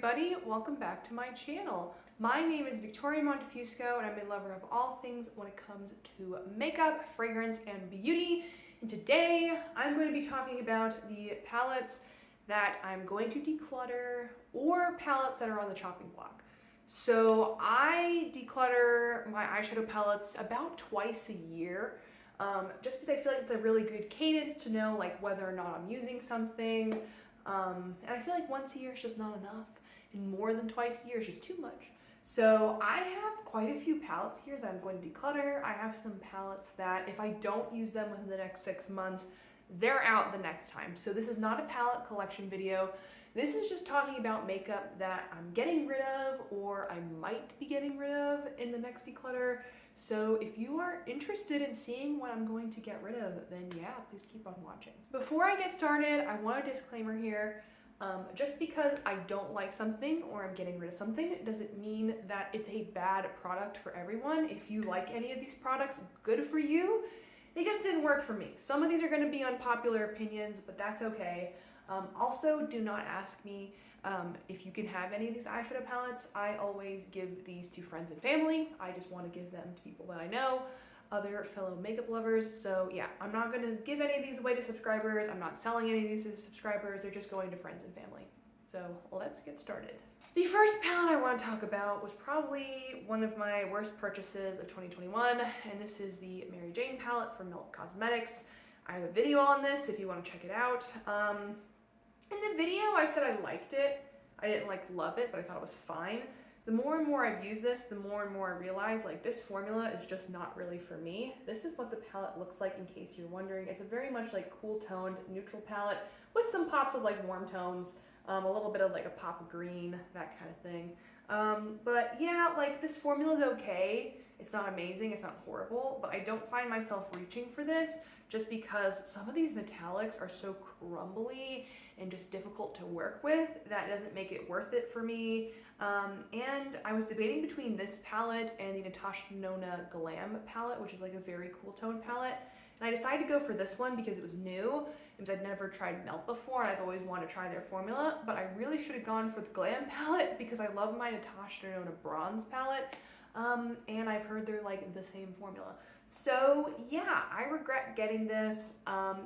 everybody, welcome back to my channel. My name is Victoria Montefusco and I'm a lover of all things when it comes to makeup, fragrance, and beauty. And today I'm going to be talking about the palettes that I'm going to declutter or palettes that are on the chopping block. So I declutter my eyeshadow palettes about twice a year. Just because I feel like it's a really good cadence to know like whether or not I'm using something. And I feel like once a year is just not enough, and more than twice a year is just too much. So I have quite a few palettes here that I'm going to declutter. I have some palettes that if I don't use them within the next 6 months, they're out the next time. So this is not a palette collection video. This is just talking about makeup that I'm getting rid of or I might be getting rid of in the next declutter. So if you are interested in seeing what I'm going to get rid of, then yeah, please keep on watching. Before I get started, I want a disclaimer here. Just because I don't like something or I'm getting rid of something doesn't mean that it's a bad product for everyone. If you like any of these products, good for you. They just didn't work for me. Some of these are going to be unpopular opinions, but that's okay. Also, do not ask me if you can have any of these eyeshadow palettes. I always give these to friends and family. I just want to give them to people that I know, other fellow makeup lovers. So yeah, I'm not going to give any of these away to subscribers. I'm not selling any of these to subscribers. They're just going to friends and family. So let's get started. The first palette I want to talk about was probably one of my worst purchases of 2021, and this is the Mary Jane palette from MUYM Cosmetics. I have a video on this if you want to check it out. In the video, I said I liked it. I didn't love it, but I thought it was fine. The more and more I've used this, the more and more I realize this formula is just not really for me. This is what the palette looks like in case you're wondering. It's a very much cool toned neutral palette with some pops of warm tones, a little bit of a pop of green, that kind of thing. But yeah, this formula is okay. It's not amazing, it's not horrible, but I don't find myself reaching for this just because some of these metallics are so crumbly and just difficult to work with that doesn't make it worth it for me. And I was debating between this palette and the Natasha Denona Glam palette, which is a very cool tone palette. And I decided to go for this one because it was new, and I'd never tried Melt before, and I've always wanted to try their formula, but I really should have gone for the Glam palette because I love my Natasha Denona Bronze palette, and I've heard they're the same formula. So yeah, I regret getting this.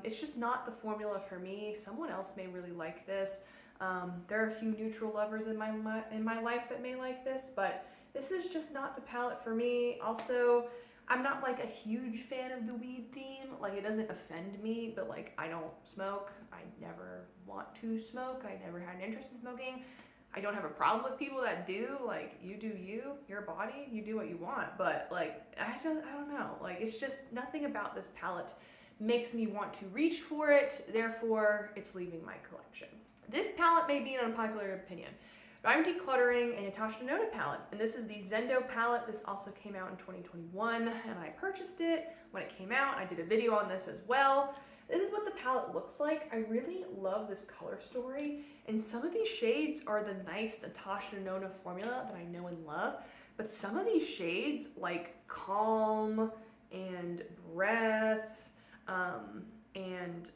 It's just not the formula for me. Someone else may really like this. There are a few neutral lovers in my life that may like this, but this is just not the palette for me. Also, I'm not a huge fan of the weed theme. It doesn't offend me, but I don't smoke. I never want to smoke. I never had an interest in smoking. I don't have a problem with people that do. You do you, your body, you do what you want. But I don't know. It's just nothing about this palette makes me want to reach for it. Therefore, it's leaving my collection. This palette may be an unpopular opinion, but I'm decluttering a Natasha Denona palette, and this is the Zendo palette. This also came out in 2021, and I purchased it when it came out. I did a video on this as well. This is what the palette looks like. I really love this color story, and some of these shades are the nice Natasha Denona formula that I know and love, but some of these shades Calm and Breath and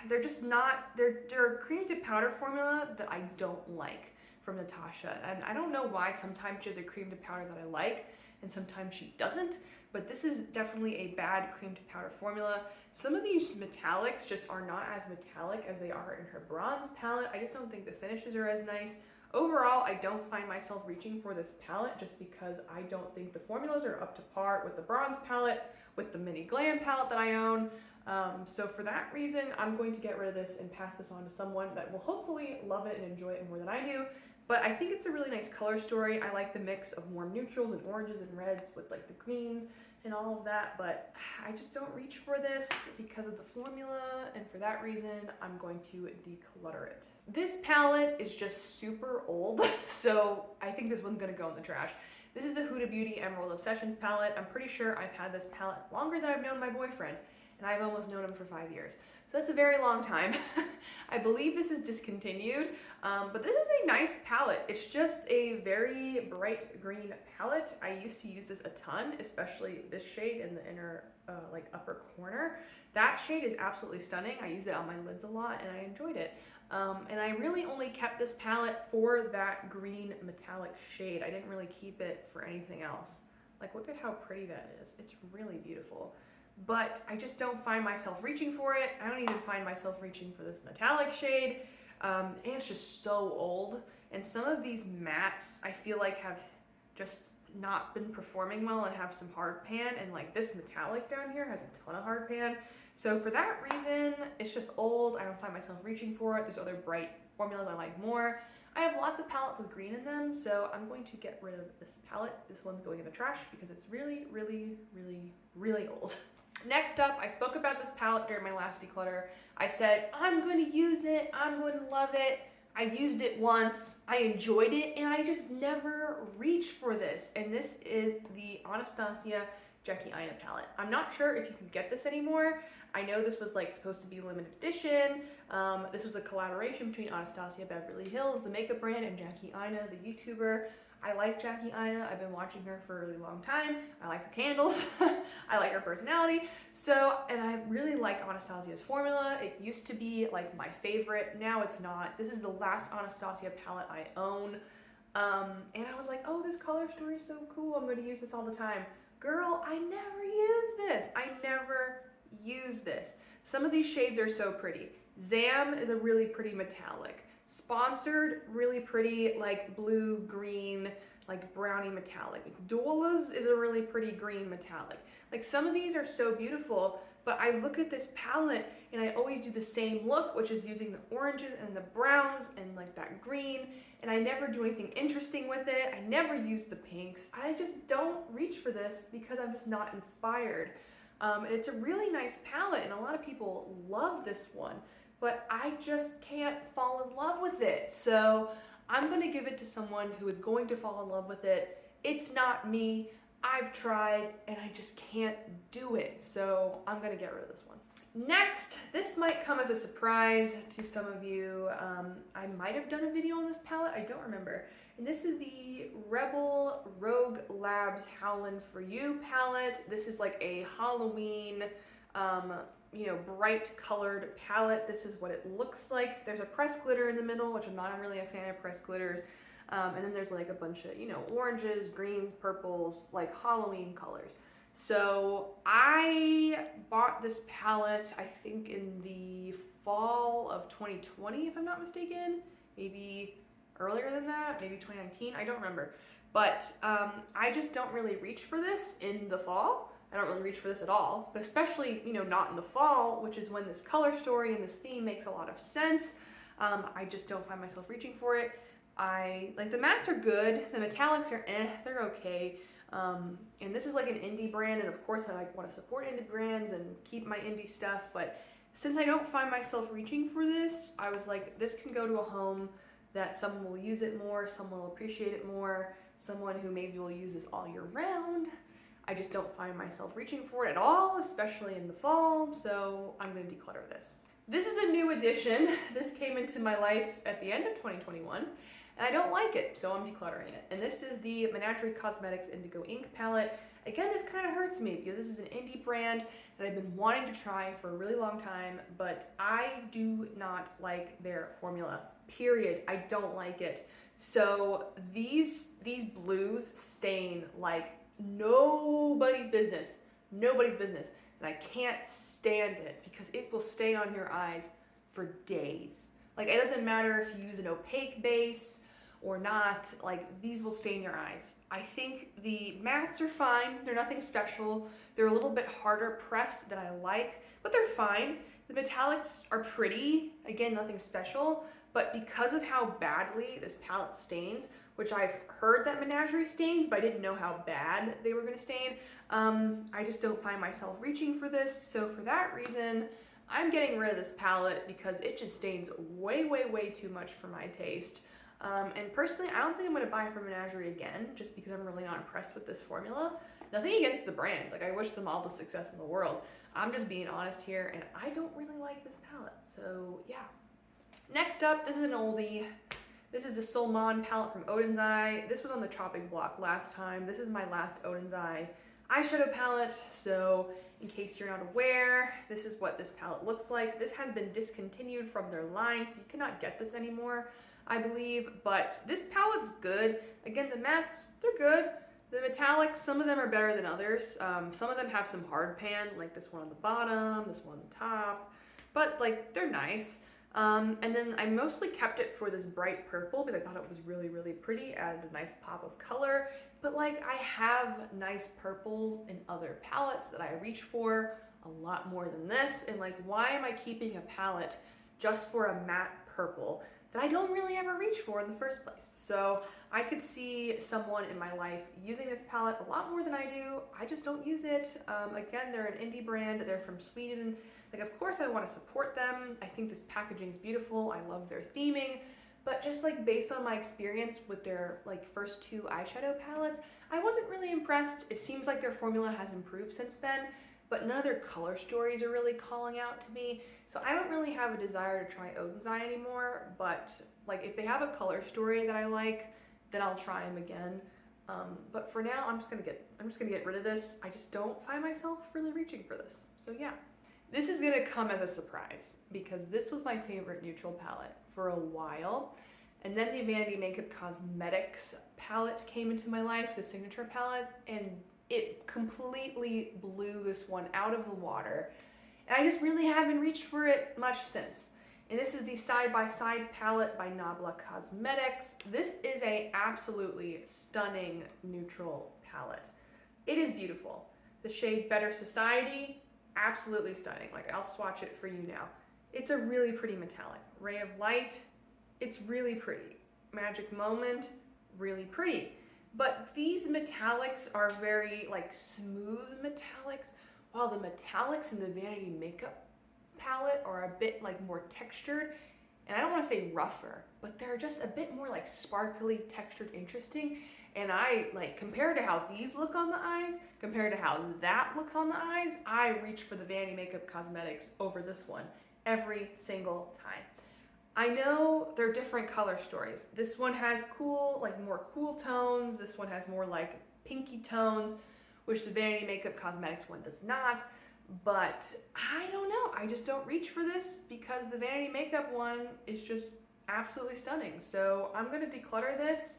they're just not, they're a cream to powder formula that I don't like from Natasha, and I don't know why. Sometimes she has a cream to powder that I like and sometimes she doesn't, but this is definitely a bad cream to powder formula. Some of these metallics just are not as metallic as they are in her bronze palette. I just don't think the finishes are as nice. Overall, I don't find myself reaching for this palette just because I don't think the formulas are up to par with the bronze palette, with the mini glam palette that I own. So for that reason, I'm going to get rid of this and pass this on to someone that will hopefully love it and enjoy it more than I do. But I think it's a really nice color story. I like the mix of warm neutrals and oranges and reds with the greens and all of that, but I just don't reach for this because of the formula, and for that reason, I'm going to declutter it. This palette is just super old, so I think this one's gonna go in the trash. This is the Huda Beauty Emerald Obsessions palette. I'm pretty sure I've had this palette longer than I've known my boyfriend, and I've almost known him for 5 years. So that's a very long time. I believe this is discontinued, but this is a nice palette. It's just a very bright green palette. I used to use this a ton, especially this shade in the inner upper corner. That shade is absolutely stunning. I use it on my lids a lot and I enjoyed it. And I really only kept this palette for that green metallic shade. I didn't really keep it for anything else. Like, look at how pretty that is. It's really beautiful. But I just don't find myself reaching for it. I don't even find myself reaching for this metallic shade. And it's just so old. And some of these mattes I feel like have just not been performing well and have some hard pan. And like this metallic down here has a ton of hard pan. So for that reason, it's just old. I don't find myself reaching for it. There's other bright formulas I like more. I have lots of palettes with green in them, so I'm going to get rid of this palette. This one's going in the trash because it's really, really, really, really old. Next up, I spoke about this palette during my last declutter. I said, I'm going to use it, I'm going to love it. I used it once, I enjoyed it, and I just never reached for this. And this is the Anastasia Jackie Aina palette. I'm not sure if you can get this anymore. I know this was like supposed to be limited edition. This was a collaboration between Anastasia Beverly Hills, the makeup brand, and Jackie Aina, the YouTuber. I like Jackie Aina. I've been watching her for a really long time. I like her candles. I like her personality. So, and I really like Anastasia's formula. It used to be like my favorite. Now it's not. This is the last Anastasia palette I own. And I was like, oh, this color story is so cool. I'm going to use this all the time. Girl, I never use this. I never use this. Some of these shades are so pretty. Zam is a really pretty metallic. Sponsored, really pretty, like blue, green, like brownie metallic. Dola's is a really pretty green metallic. Like some of these are so beautiful, but I look at this palette and I always do the same look, which is using the oranges and the browns and like that green, and I never do anything interesting with it. I never use the pinks. I just don't reach for this because I'm just not inspired. And it's a really nice palette and a lot of people love this one, but I just can't fall in love with it. So I'm gonna give it to someone who is going to fall in love with it. It's not me. I've tried and I just can't do it. So I'm gonna get rid of this one. Next, this might come as a surprise to some of you. I might have done a video on this palette, I don't remember. And this is the Rebel Rogue Labs Howlin' For You palette. This is like a Halloween, bright colored palette. This is what it looks like. There's a pressed glitter in the middle, which I'm not really a fan of pressed glitters. And then there's like a bunch of, oranges, greens, purples, like Halloween colors. So I bought this palette, I think in the fall of 2020, if I'm not mistaken, maybe earlier than that, maybe 2019, I don't remember. But I just don't really reach for this in the fall. I don't really reach for this at all, but especially, not in the fall, which is when this color story and this theme makes a lot of sense. I just don't find myself reaching for it. Like the mattes are good, the metallics are they're okay. And this is like an indie brand, and of course I want to support indie brands and keep my indie stuff, but since I don't find myself reaching for this, I was like, this can go to a home that someone will use it more, someone will appreciate it more, someone who maybe will use this all year round. I just don't find myself reaching for it at all, especially in the fall, so I'm going to declutter this. This is a new addition. This came into my life at the end of 2021, and I don't like it, so I'm decluttering it. And this is the MUYM Cosmetics Indigo Ink palette. Again, this kind of hurts me because this is an indie brand that I've been wanting to try for a really long time, but I do not like their formula, period. I don't like it. So these blues stain like nobody's business, and I can't stand it because it will stay on your eyes for days. Like, it doesn't matter if you use an opaque base or not, like, these will stain your eyes. I think the mattes are fine, they're nothing special, they're a little bit harder pressed than I like, but they're fine. The metallics are pretty, again, nothing special, but because of how badly this palette stains, which I've heard that Menagerie stains, but I didn't know how bad they were gonna stain, I just don't find myself reaching for this. So for that reason, I'm getting rid of this palette because it just stains way, way, way too much for my taste. And personally, I don't think I'm gonna buy from Menagerie again, just because I'm really not impressed with this formula. Nothing against the brand, like I wish them all the success in the world. I'm just being honest here, and I don't really like this palette, so yeah. Next up, this is an oldie. This is the Solmon palette from Odens Eye. This was on the chopping block last time. This is my last Odens Eye eyeshadow palette. So in case you're not aware, this is what this palette looks like. This has been discontinued from their line, so you cannot get this anymore, I believe, but this palette's good. Again, the mattes, they're good. The metallics, some of them are better than others. Some of them have some hard pan, like this one on the bottom, this one on the top, but like they're nice. And then I mostly kept it for this bright purple because I thought it was really, really pretty, added a nice pop of color. But like I have nice purples in other palettes that I reach for a lot more than this. And like, why am I keeping a palette just for a matte purple that I don't really ever reach for in the first place? So I could see someone in my life using this palette a lot more than I do. I just don't use it. Again, they're an indie brand. They're from Sweden. Like, of course I want to support them. I think this packaging is beautiful. I love their theming. But just like based on my experience with their like first two eyeshadow palettes, I wasn't really impressed. It seems like their formula has improved since then, but none of their color stories are really calling out to me. So I don't really have a desire to try Odens Eye anymore, but like if they have a color story that I like, then I'll try them again. But for now, I'm just gonna get rid of this. I just don't find myself really reaching for this. So yeah. This is gonna come as a surprise because this was my favorite neutral palette for a while. And then the Vanity Makeup Cosmetics palette came into my life, the signature palette, and it completely blew this one out of the water. And I just really haven't reached for it much since. And this is the Side by Side palette by Nabla Cosmetics. This is a absolutely stunning neutral palette. It is beautiful. The shade Better Society, absolutely stunning. Like, I'll swatch it for you now. It's a really pretty metallic. Ray of Light, it's really pretty. Magic Moment, really pretty. But these metallics are very like smooth metallics, while the metallics in the Vanity Makeup palette are a bit like more textured. And I don't want to say rougher, but they're just a bit more like sparkly, textured, interesting. And I like, compared to how these look on the eyes, compared to how that looks on the eyes, I reach for the Vanity Makeup Cosmetics over this one every single time. I know they're different color stories. This one has cool, like more cool tones. This one has more like pinky tones, which the Vanity Makeup Cosmetics one does not. But I don't know, I just don't reach for this because the Vanity Makeup one is just absolutely stunning. So I'm gonna declutter this.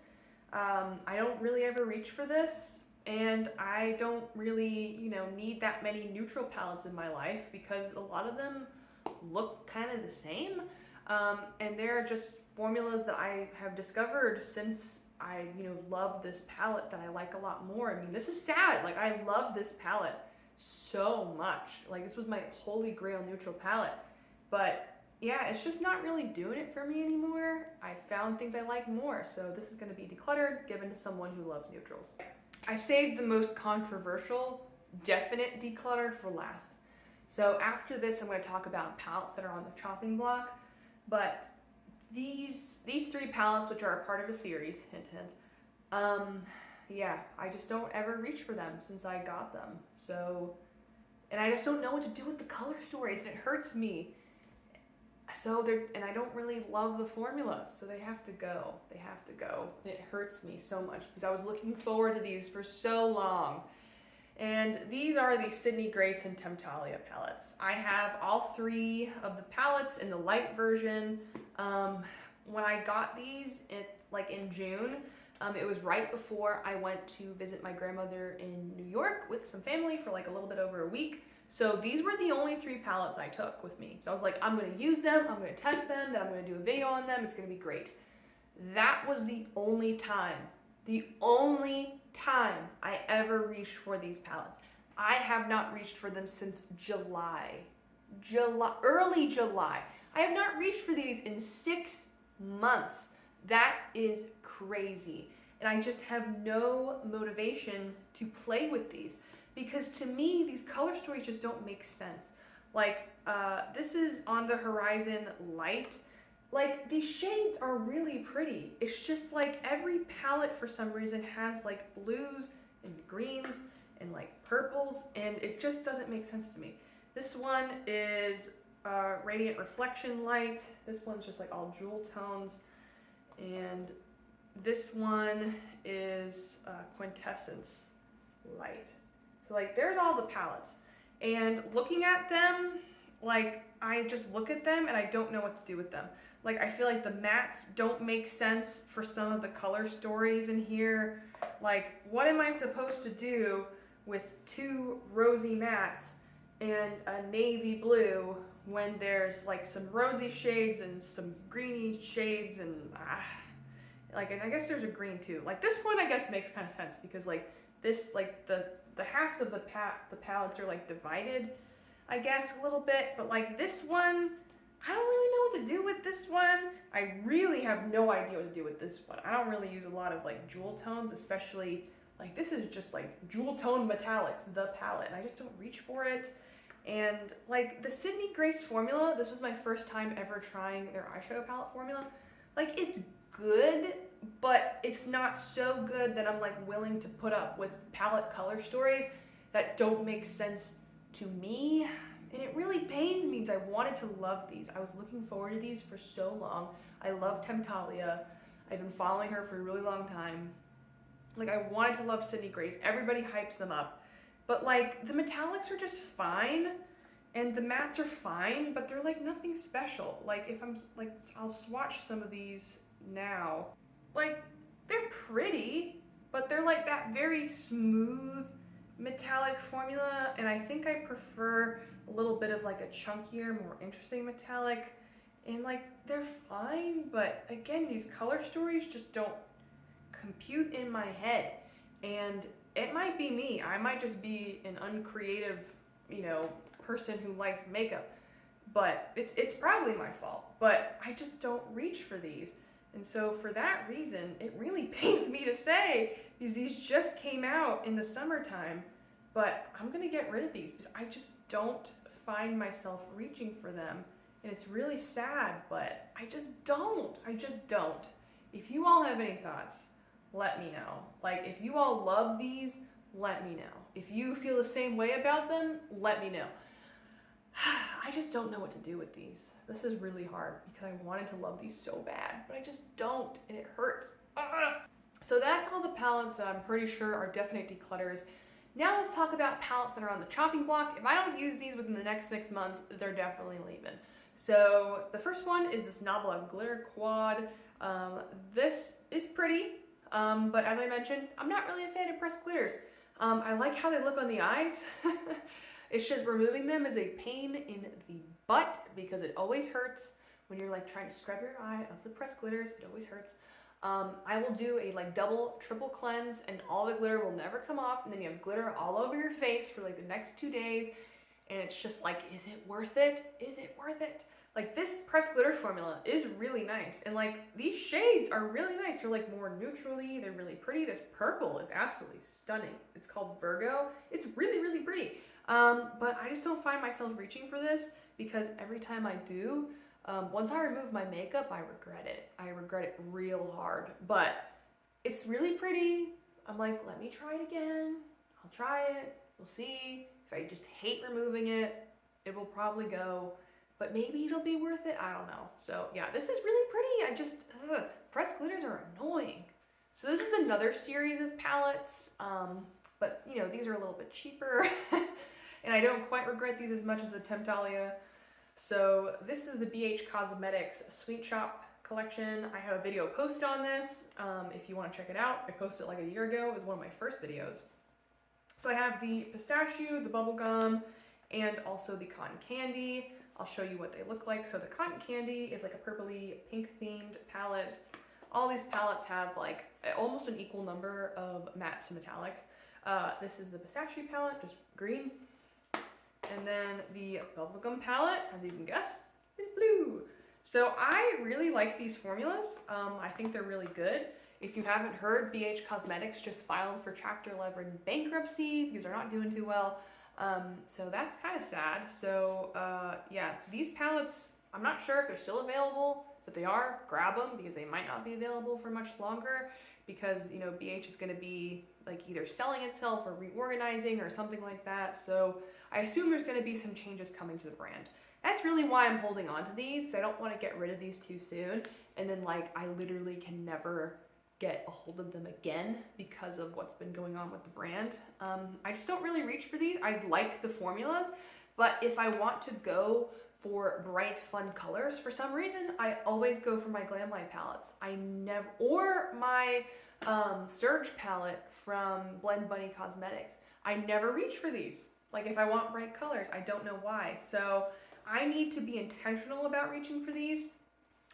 I don't really ever reach for this, and I don't really, need that many neutral palettes in my life because a lot of them look kind of the same. And they're just formulas that I have discovered since I, love this palette that I like a lot more. I mean, this is sad. Like, I love this palette so much. Like, this was my holy grail neutral palette. But yeah, it's just not really doing it for me anymore. I found things I like more. So this is going to be decluttered, given to someone who loves neutrals. I've saved the most controversial, definite declutter for last. So after this, I'm going to talk about palettes that are on the chopping block. But these three palettes, which are a part of a series, hint, hint, yeah, I just don't ever reach for them since I got them. So, and I just don't know what to do with the color stories, and it hurts me. So and I don't really love the formulas, so they have to go. They have to go. It hurts me so much because I was looking forward to these for so long. And these are the Sydney Grace and Temptalia palettes. I have all three of the palettes in the light version. When I got these in June, it was right before I went to visit my grandmother in New York with some family for like a little bit over a week. So these were the only three palettes I took with me. So I was like, I'm gonna use them, I'm gonna test them, then I'm gonna do a video on them, it's gonna be great. That was the only time I ever reached for these palettes. I have not reached for them since early July. I have not reached for these in 6 months. That is crazy. And I just have no motivation to play with these because to me, these color stories just don't make sense. Like, this is On the Horizon Light. Like, these shades are really pretty. It's just like every palette for some reason has like blues and greens and like purples, and it just doesn't make sense to me. This one is Radiant Reflection Light. This one's just like all jewel tones. And this one is Quintessence Light. So like there's all the palettes. And looking at them, like I just look at them and I don't know what to do with them. Like I feel like the mattes don't make sense for some of the color stories in here. Like what am I supposed to do with two rosy mattes and a navy blue when there's like some rosy shades and some greeny shades and like, and I guess there's a green too. Like this one I guess makes kind of sense because like this, like the halves of the palettes are like divided, I guess, a little bit, but like this one, I don't really know what to do with this one. I really have no idea what to do with this one. I don't really use a lot of like jewel tones, especially like this is just like jewel tone metallics, the palette, and I just don't reach for it. And like the Sydney Grace formula, this was my first time ever trying their eyeshadow palette formula. Like it's good, but it's not so good that I'm like willing to put up with palette color stories that don't make sense to me. And it really pains me because I wanted to love these. I was looking forward to these for so long. I love Temptalia. I've been following her for a really long time. Like I wanted to love Sydney Grace. Everybody hypes them up. But like the metallics are just fine and the mattes are fine, but they're like nothing special. Like if I'm like, I'll swatch some of these now. Like they're pretty, but they're like that very smooth metallic formula, and I think I prefer a little bit of like a chunkier, more interesting metallic, and like they're fine, but again, these color stories just don't compute in my head, and it might be me. I might just be an uncreative, you know, person who likes makeup, but it's probably my fault, but I just don't reach for these. And so for that reason, it really pains me to say, because these just came out in the summertime, but I'm gonna get rid of these because I just don't find myself reaching for them. And it's really sad, but I just don't. If you all have any thoughts, let me know. Like if you all love these, let me know. If you feel the same way about them, let me know. I just don't know what to do with these. This is really hard because I wanted to love these so bad, but I just don't, and it hurts. So that's all the palettes that I'm pretty sure are definite declutters. Now let's talk about palettes that are on the chopping block. If I don't use these within the next 6 months, they're definitely leaving. So the first one is this Nabla Glitter Quad. This is pretty, but as I mentioned, I'm not really a fan of pressed glitters. I like how they look on the eyes. It's just removing them is a pain in the butt because it always hurts when you're like trying to scrub your eye of the pressed glitters. It always hurts. I will do a like double, triple cleanse and all the glitter will never come off, and then you have glitter all over your face for like the next 2 days, and it's just like, is it worth it? Is it worth it? Like this pressed glitter formula is really nice, and like these shades are really nice. They're like more neutrally, they're really pretty. This purple is absolutely stunning. It's called Virgo. It's really, really pretty. But I just don't find myself reaching for this because every time I do, once I remove my makeup, I regret it. I regret it real hard, but it's really pretty. I'm like, let me try it again. I'll try it. We'll see. If I just hate removing it, it will probably go, but maybe it'll be worth it. I don't know. So yeah, this is really pretty. I just, pressed glitters are annoying. So this is another series of palettes, but you know, these are a little bit cheaper and I don't quite regret these as much as the Temptalia. So this is the BH Cosmetics Sweet Shop collection. I have a video posted on this if you want to check it out. I posted it like a year ago. It was one of my first videos. So I have the pistachio, the bubblegum, and also the cotton candy. I'll show you what they look like. So the cotton candy is like a purpley pink themed palette. All these palettes have like almost an equal number of mattes to metallics. This is the pistachio palette, just green. And then the bubblegum palette, as you can guess, is blue. So I really like these formulas. I think they're really good. If you haven't heard, BH Cosmetics just filed for Chapter 11 bankruptcy because they're not doing too well. So that's kind of sad. So yeah, these palettes, I'm not sure if they're still available, but they are. Grab them because they might not be available for much longer because, you know, BH is going to be like either selling itself or reorganizing or something like that. So I assume there's going to be some changes coming to the brand. That's really why I'm holding on to these, because I don't want to get rid of these too soon. And then like I literally can never get a hold of them again because of what's been going on with the brand. I just don't really reach for these. I like the formulas, but if I want to go for bright, fun colors, for some reason, I always go for my Glam Light palettes. Or my Surge palette from Blend Bunny Cosmetics. I never reach for these. Like if I want bright colors, I don't know why. So I need to be intentional about reaching for these.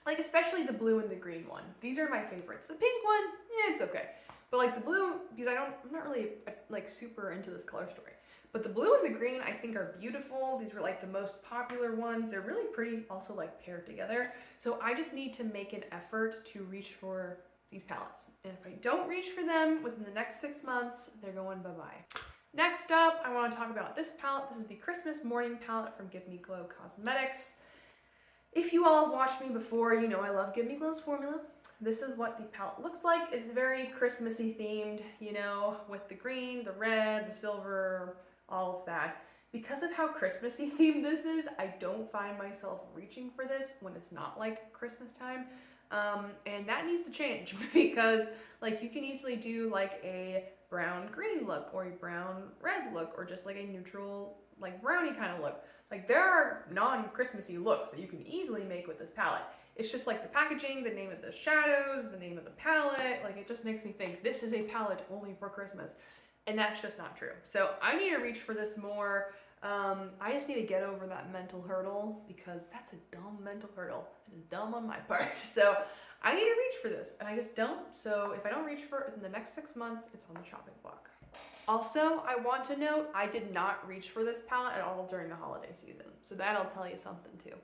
Like especially the blue and the green one. These are my favorites. The pink one, it's okay. But like the blue, because I'm not really like super into this color story. But the blue and the green I think are beautiful. These were like the most popular ones. They're really pretty, also like paired together. So I just need to make an effort to reach for these palettes. And if I don't reach for them within the next 6 months, they're going bye-bye. Next up, I want to talk about this palette. This is the Christmas Morning palette from Give Me Glow Cosmetics. If you all have watched me before, you know I love Give Me Glow's formula. This is what the palette looks like. It's very Christmassy themed, you know, with the green, the red, the silver, all of that. Because of how Christmassy themed this is, I don't find myself reaching for this when it's not like Christmas time. And that needs to change because like you can easily do like a brown green look or a brown red look or just like a neutral like brownie kind of look. Like there are non-Christmassy looks that you can easily make with this palette. It's just like the packaging, the name of the shadows, the name of the palette, like it just makes me think this is a palette only for Christmas. And that's just not true. So I need to reach for this more. I just need to get over that mental hurdle because that's a dumb mental hurdle. It is dumb on my part. So I need to reach for this and I just don't. So if I don't reach for it in the next 6 months, it's on the chopping block. Also, I want to note, I did not reach for this palette at all during the holiday season. So that'll tell you something too.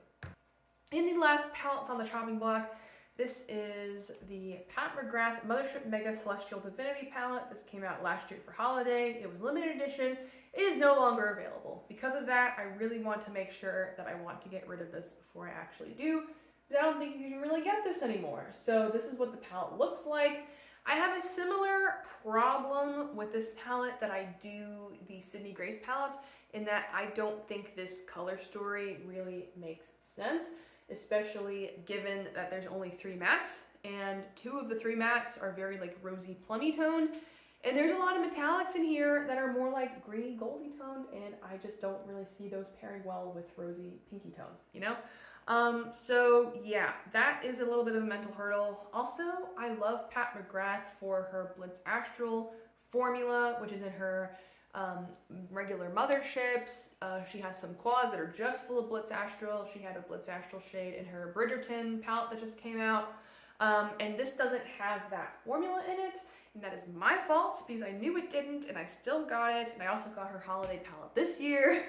In the last palettes on the chopping block, this is the Pat McGrath Mothership Mega Celestial Divinity palette. This came out last year for holiday. It was limited edition. It is no longer available. Because of that, I really want to make sure that I want to get rid of this before I actually do, because I don't think you can really get this anymore. So this is what the palette looks like. I have a similar problem with this palette that I do the Sydney Grace palettes, in that I don't think this color story really makes sense, especially given that there's only 3 mattes, and 2 of the 3 mattes are very like rosy plummy toned, and there's a lot of metallics in here that are more like greeny goldy toned, and I just don't really see those pairing well with rosy pinky tones, you know? So yeah, that is a little bit of a mental hurdle. Also, I love Pat McGrath for her Blitz Astral formula, which is in her regular motherships. She has some quads that are just full of Blitz Astral. She had a Blitz Astral shade in her Bridgerton palette that just came out. And this doesn't have that formula in it, and that is my fault because I knew it didn't and I still got it. And I also got her holiday palette this year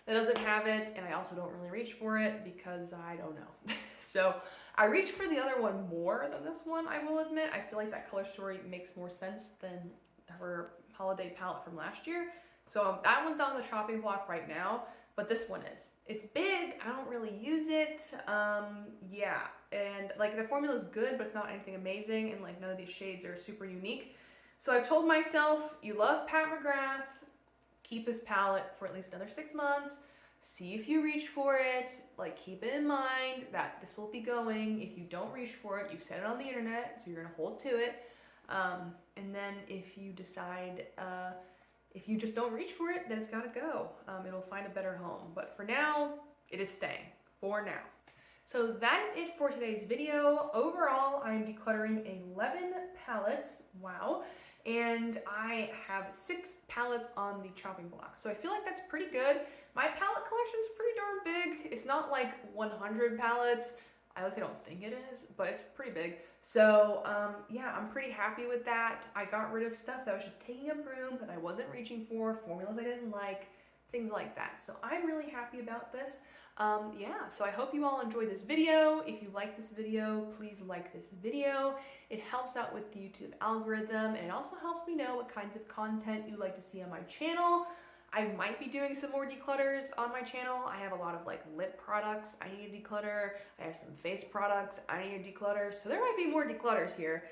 that doesn't have it, and I also don't really reach for it because I don't know. So I reach for the other one more than this one, I will admit. I feel like that color story makes more sense than her holiday palette from last year. So that one's on the chopping block right now, but this one is. It's big, I don't really use it. Yeah, and like the formula is good, but it's not anything amazing, and like none of these shades are super unique. So I've told myself, you love Pat McGrath, keep his palette for at least another 6 months. See if you reach for it. Like keep it in mind that this will be going. If you don't reach for it, you've said it on the internet, so you're gonna hold to it. And then if you decide, if you just don't reach for it, then it's gotta go. It'll find a better home. But for now, it is staying, for now. So that is it for today's video. Overall, I'm decluttering 11 palettes, wow. And I have 6 palettes on the chopping block. So I feel like that's pretty good. My palette collection is pretty darn big. It's not like 100 palettes. I honestly don't think it is, but it's pretty big. So yeah, I'm pretty happy with that. I got rid of stuff that was just taking up room that I wasn't reaching for, formulas I didn't like, things like that. So I'm really happy about this. Yeah, so I hope you all enjoyed this video. If you like this video, please like this video. It helps out with the YouTube algorithm, and it also helps me know what kinds of content you like to see on my channel. I might be doing some more declutters on my channel. I have a lot of like lip products I need to declutter. I have some face products I need to declutter. So there might be more declutters here.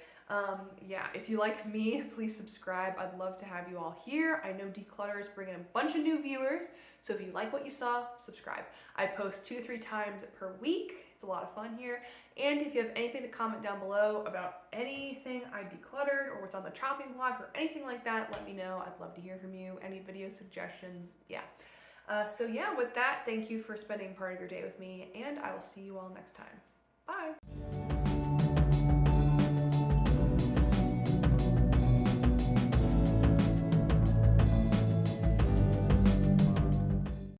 Yeah, if you like me, please subscribe. I'd love to have you all here. I know declutters bring in a bunch of new viewers. So if you like what you saw, subscribe. I post 2 to 3 times per week. It's a lot of fun here. And if you have anything to comment down below about anything I decluttered or what's on the chopping block or anything like that, let me know. I'd love to hear from you. Any video suggestions, yeah. So yeah, with that, thank you for spending part of your day with me, and I will see you all next time. Bye.